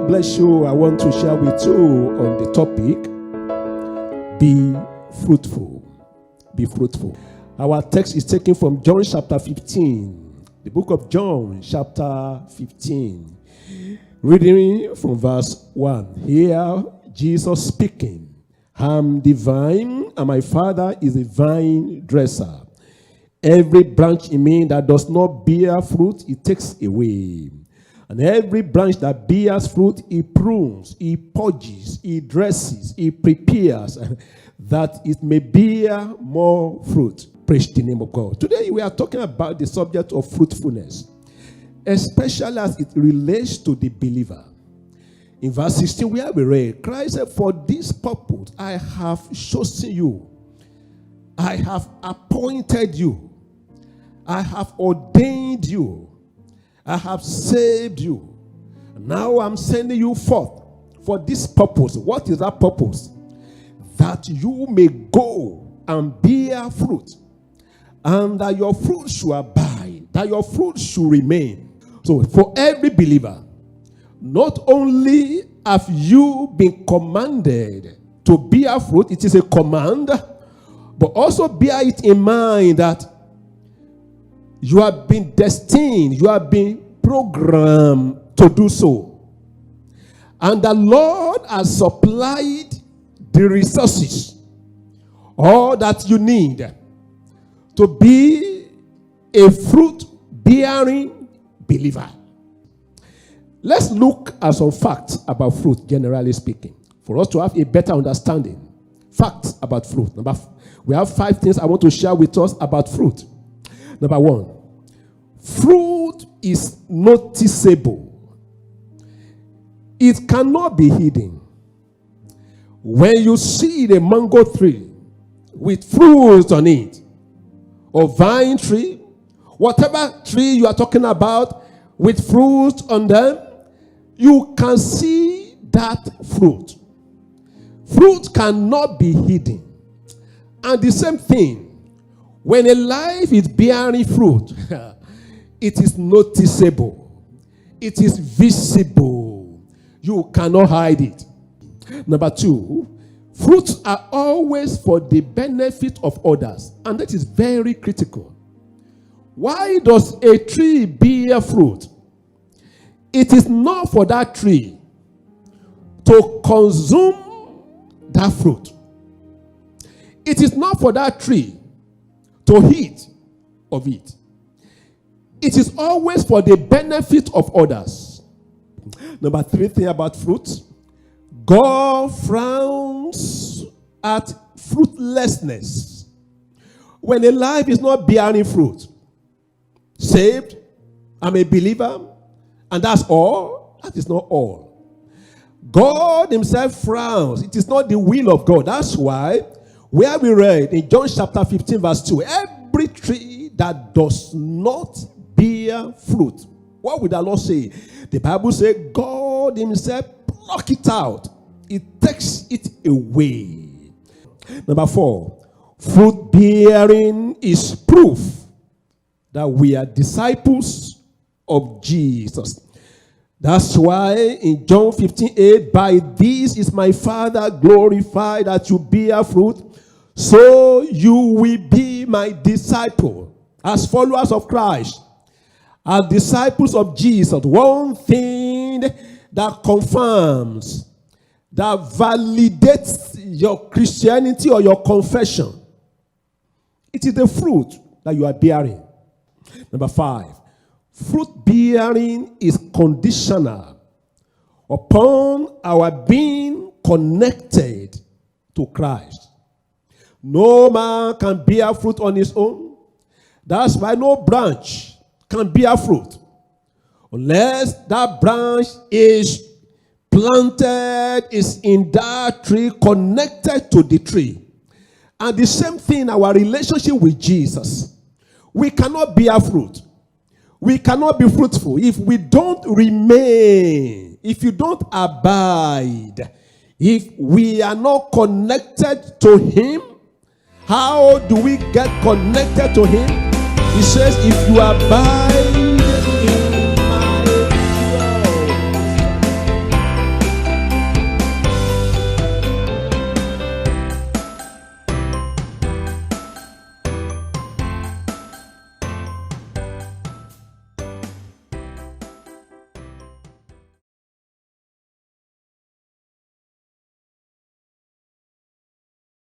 God bless you. I want to share with you on the topic, be fruitful. Be fruitful. Our text is taken from John chapter 15. The book of John chapter 15. Reading from verse 1. Here, Jesus speaking. I am the vine, and my Father is a vine dresser. Every branch in me that does not bear fruit, he takes away. And every branch that bears fruit, he prunes, he purges, he dresses, he prepares, that it may bear more fruit. Praise the name of God. Today we are talking about the subject of fruitfulness, especially as it relates to the believer. In verse 16, where we read, Christ said, for this purpose I have chosen you. I have appointed you. I have ordained you. I have saved you. Now I'm sending you forth for this purpose. What is that purpose? That you may go and bear fruit, and that your fruit should abide, that your fruit should remain. So for every believer, not only have you been commanded to bear fruit, it is a command, but also bear it in mind that you have been destined, you have been programmed to do so. And the Lord has supplied the resources, all that you need to be a fruit-bearing believer. Let's look at some facts about fruit, generally speaking, for us to have a better understanding. Facts about fruit. We have 5 things I want to share with us about fruit. Number 1, fruit is noticeable. It cannot be hidden. When you see the mango tree with fruits on it, or vine tree, whatever tree you are talking about with fruits on them, you can see that fruit. Fruit cannot be hidden. And the same thing, when a life is bearing fruit, it is noticeable. It is visible. You cannot hide it. Number 2, fruits are always for the benefit of others. And that is very critical. Why does a tree bear fruit? It is not for that tree to consume that fruit. It is not for that tree to eat of it. It is always for the benefit of others. Number 3 thing about fruit, God frowns at fruitlessness. When a life is not bearing fruit, saved, I'm a believer, and that's all, that is not all. God himself frowns. It is not the will of God. That's why, where we read in John chapter 15 verse 2, every tree that does not bear fruit, what would the Lord say? The Bible says God himself pluck it out. It takes it away. Number 4, fruit bearing is proof that we are disciples of Jesus. That's why in John 15:8, by this is my Father glorified, that you bear fruit, so you will be my disciple. As followers of Christ, as disciples of Jesus, one thing that confirms, that validates your Christianity or your confession, it is the fruit that you are bearing. Number 5, fruit bearing is conditional upon our being connected to Christ. No man can bear fruit on his own. That's why no branch can bear fruit unless that branch is planted, is in that tree, connected to the tree. And the same thing, our relationship with Jesus. We cannot bear fruit. We cannot be fruitful if we don't remain, if you don't abide, if we are not connected to him. How do we get connected to him? He says, if you abide